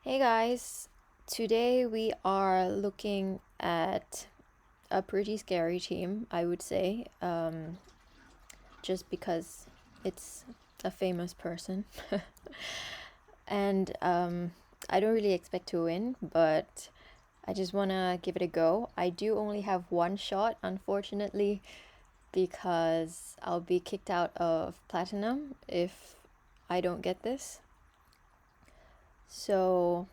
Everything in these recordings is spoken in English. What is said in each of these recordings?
Hey guys, today we are looking at a pretty scary team, I would say, just because it's a famous person. And I don't really expect to win, but I just want to give it a go. I do only have one shot, unfortunately, because I'll be kicked out of Platinum if I don't get this. So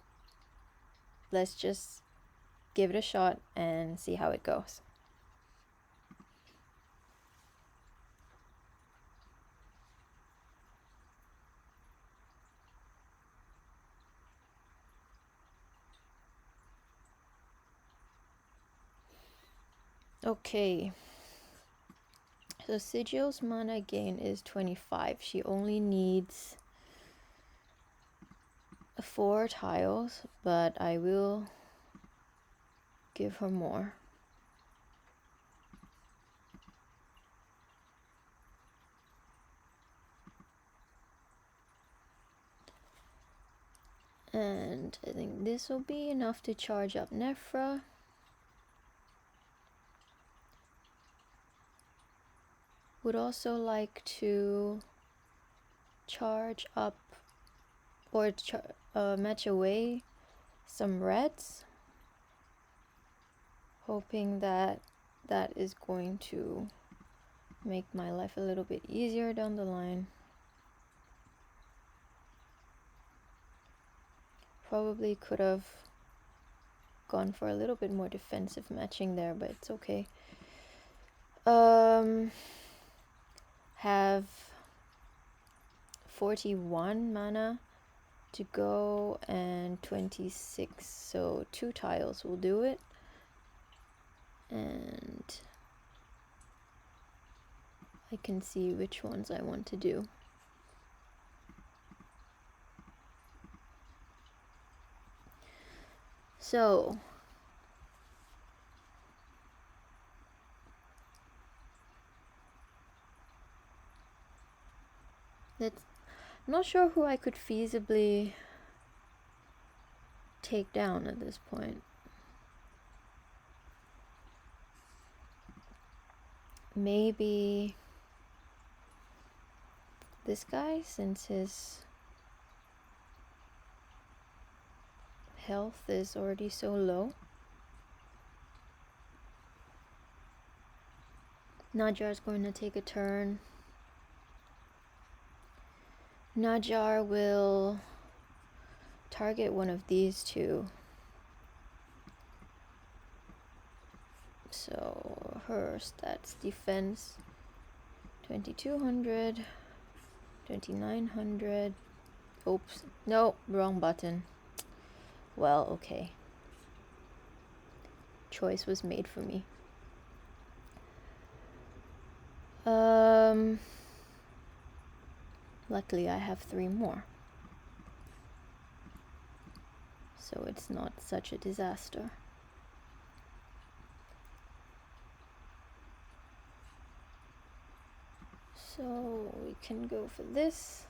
let's just give it a shot and see how it goes. Okay, so Sigil's mana gain is 25. She only needs 4 tiles, but I will give her more. And I think this will be enough to charge up Nephra. Would also like to charge up or match away some reds, hoping that that is going to make my life a little bit easier down the line. Probably could have gone for a little bit more defensive matching there, but it's okay. Have 41 mana to go and 26, so 2 tiles will do it. And I can see which ones I want to do. So I'm not sure who I could feasibly take down at this point. Maybe this guy, since his health is already so low. Najar's going to take a turn. Najar will target one of these two. So her stats: defense 2200, 2900. Oops, no, wrong button. Well, okay. Choice was made for me. Luckily I have 3 more, so it's not such a disaster. So we can go for this.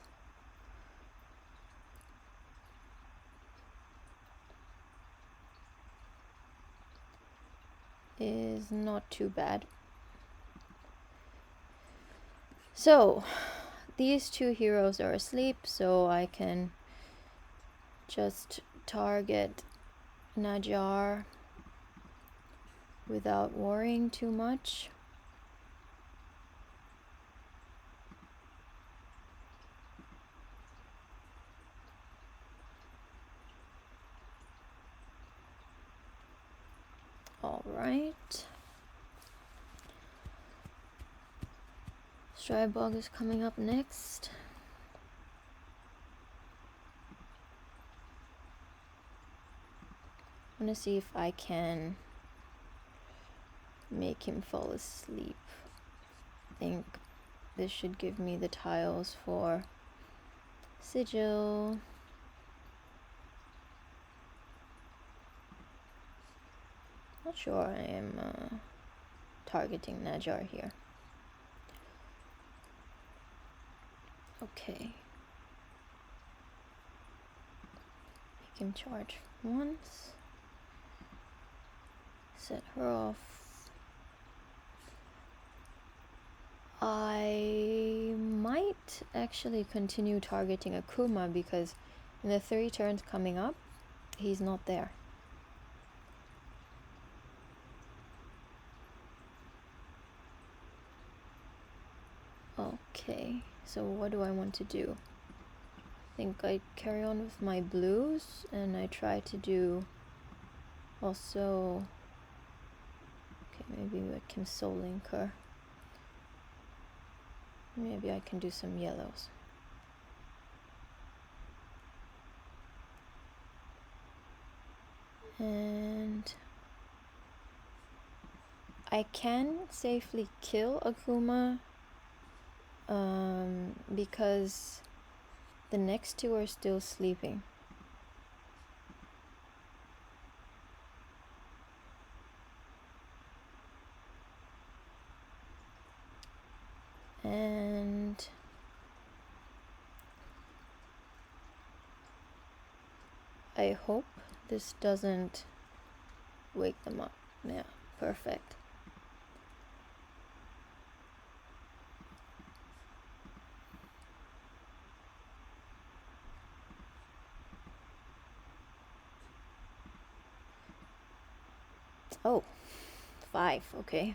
Is not too bad. So these 2 heroes are asleep, so I can just target Najar without worrying too much. Alright. Strybog is coming up next. I'm gonna see if I can make him fall asleep. I think this should give me the tiles for Sigil. Not sure I am targeting Najar here. Okay. make him charge once. Set her off. I might actually continue targeting Akuma because in the 3 turns coming up, he's not there. Okay, so what do I want to do? I think I carry on with my blues and I try to do also... Okay, maybe I can Soul Link her. Maybe I can do some yellows. And I can safely kill Akuma because the next 2 are still sleeping. And I hope this doesn't wake them up. Yeah, perfect. Oh, 5, okay.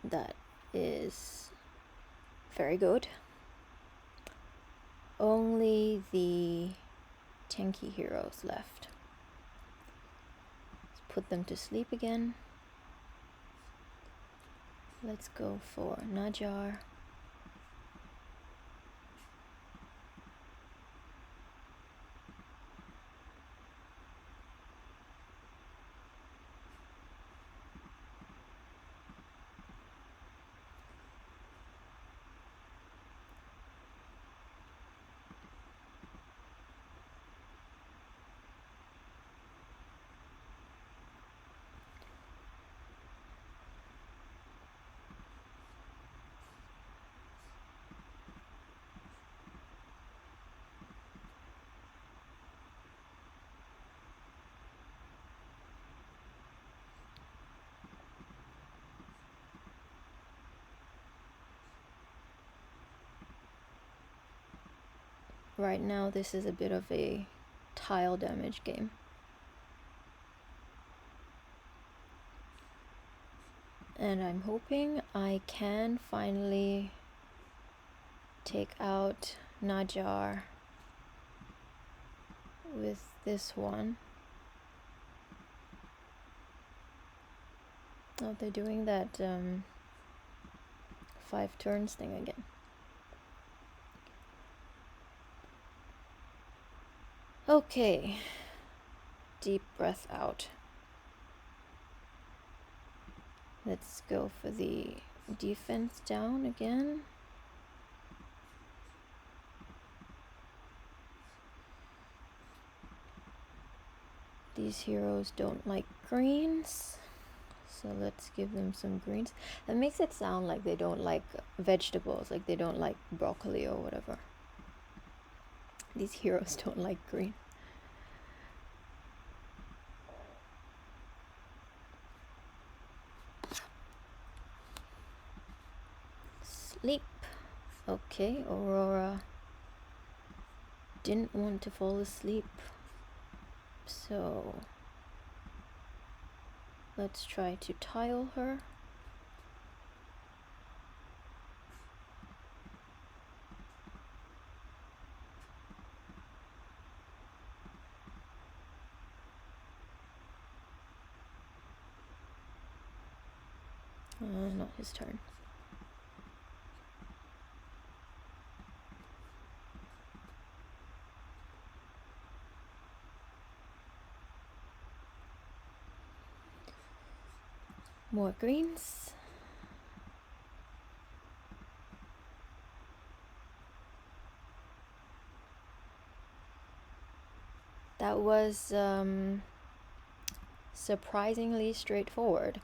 That is very good. Only the tanky heroes left. Let's put them to sleep again. Let's go for Najar. Right now this is a bit of a tile damage game. And I'm hoping I can finally take out Najar with this one. Oh, they're doing that 5 turns thing again. Okay, deep breath out. Let's go for the defense down again. These heroes don't like greens, so let's give them some greens. That makes it sound like they don't like vegetables, like they don't like broccoli or whatever. These heroes don't like green. Sleep. Okay, Aurora didn't want to fall asleep, so let's try to tile her. Not his turn. More greens. That was surprisingly straightforward.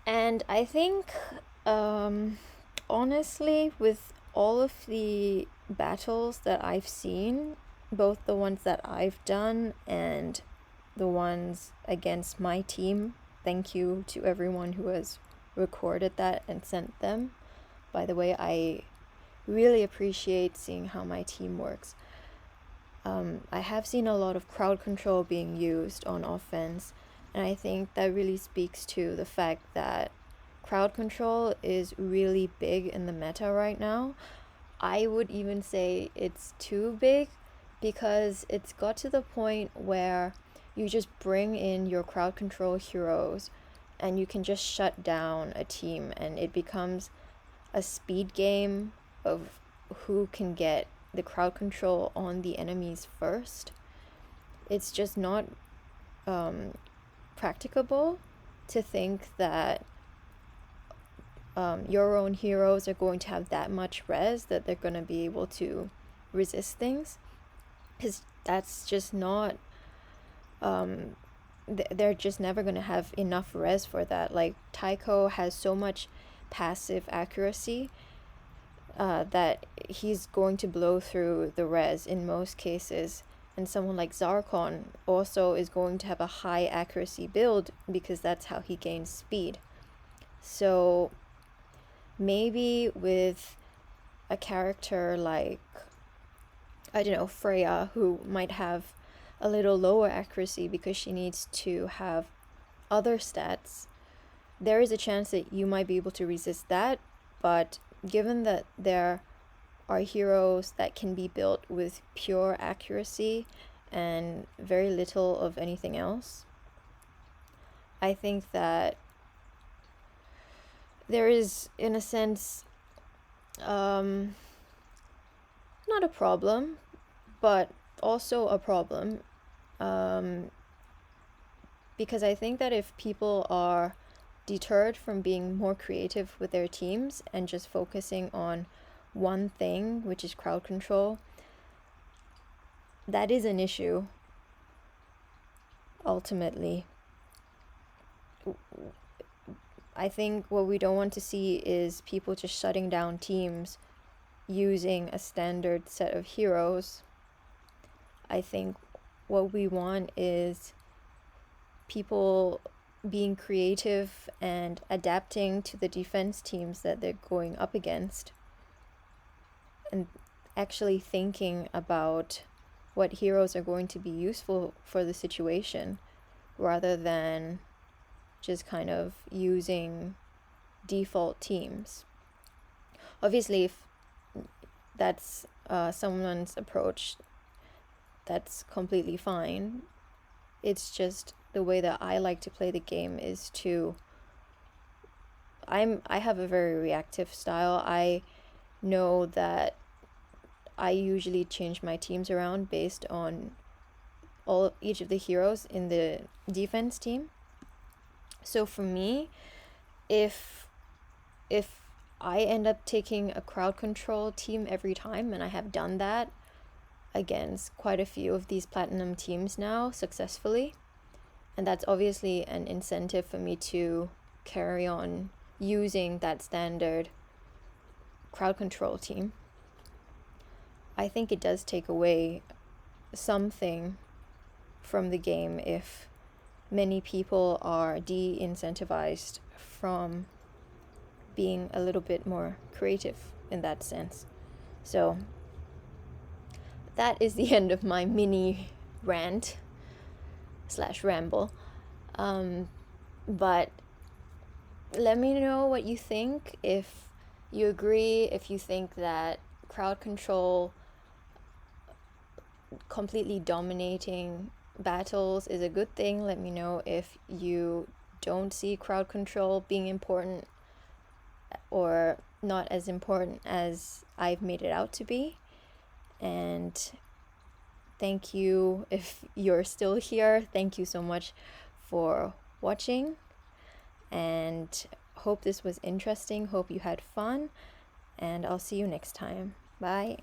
And I think, honestly, with all of the battles that I've seen, both the ones that I've done and the ones against my team, thank you to everyone who has recorded that and sent them. By the way, I really appreciate seeing how my team works. I have seen a lot of crowd control being used on offense, and I think that really speaks to the fact that crowd control is really big in the meta right now. I would even say it's too big because it's got to the point where you just bring in your crowd control heroes and you can just shut down a team, and it becomes a speed game of who can get the crowd control on the enemies first. It's just not practicable to think that your own heroes are going to have that much res that they're going to be able to resist things, because that's just not they're just never going to have enough res for that. Like, Tycho has so much passive accuracy that he's going to blow through the res in most cases. And someone like Zarkon also is going to have a high accuracy build because that's how he gains speed. So maybe with a character like, I don't know, Freya, who might have a little lower accuracy because she needs to have other stats, there is a chance that you might be able to resist that. But given that there are heroes that can be built with pure accuracy and very little of anything else, I think that there is, in a sense, not a problem, but also a problem. Because I think that if people are deterred from being more creative with their teams and just focusing on one thing, which is crowd control, that is an issue, ultimately. I think what we don't want to see is people just shutting down teams using a standard set of heroes. I think what we want is people being creative and adapting to the defense teams that they're going up against, and actually thinking about what heroes are going to be useful for the situation, rather than just kind of using default teams. Obviously, if that's someone's approach, that's completely fine. It's just the way that I like to play the game is to I have a very reactive style. I know that I usually change my teams around based on each of the heroes in the defense team. So for me, if I end up taking a crowd control team every time, and I have done that against quite a few of these platinum teams now successfully, and that's obviously an incentive for me to carry on using that standard crowd control team. I think it does take away something from the game if many people are de-incentivized from being a little bit more creative in that sense. So that is the end of my mini rant / ramble. But let me know what you think, if you agree, if you think that crowd control completely dominating battles is a good thing. Let me know if you don't see crowd control being important or not as important as I've made it out to be. And thank you if you're still here. Thank you so much for watching, and hope this was interesting. Hope you had fun, and I'll see you next time. Bye.